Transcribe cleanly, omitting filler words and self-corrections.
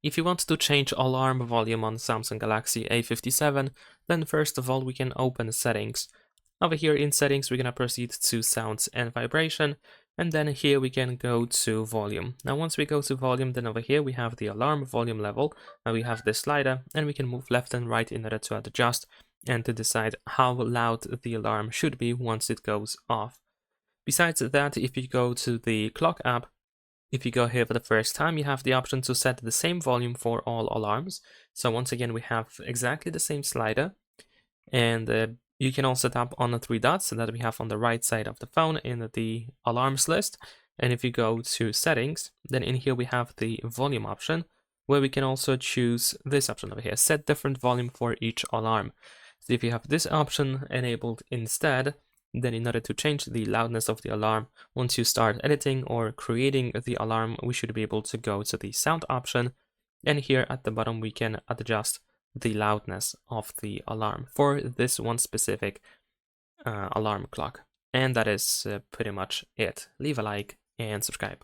If you want to change alarm volume on Samsung Galaxy A57, then first of all we can open settings. Over here in settings we're gonna proceed to sounds and vibration, and then here we can go to volume. Now once we go to volume, then over here we have the alarm volume level, and we have this slider, and we can move left and right in order to adjust and to decide how loud the alarm should be once it goes off. Besides that, if you go to the clock app, if you go here for the first time, you have the option to set the same volume for all alarms. So once again, we have exactly the same slider, and you can also tap on the three dots that we have on the right side of the phone in the alarms list. And if you go to settings, then in here we have the volume option, where we can also choose this option over here, set different volume for each alarm. So if you have this option enabled instead, then in order to change the loudness of the alarm, once you start editing or creating the alarm, we should be able to go to the sound option, and here at the bottom we can adjust the loudness of the alarm for this one specific alarm clock. And that is pretty much it. Leave a like and subscribe.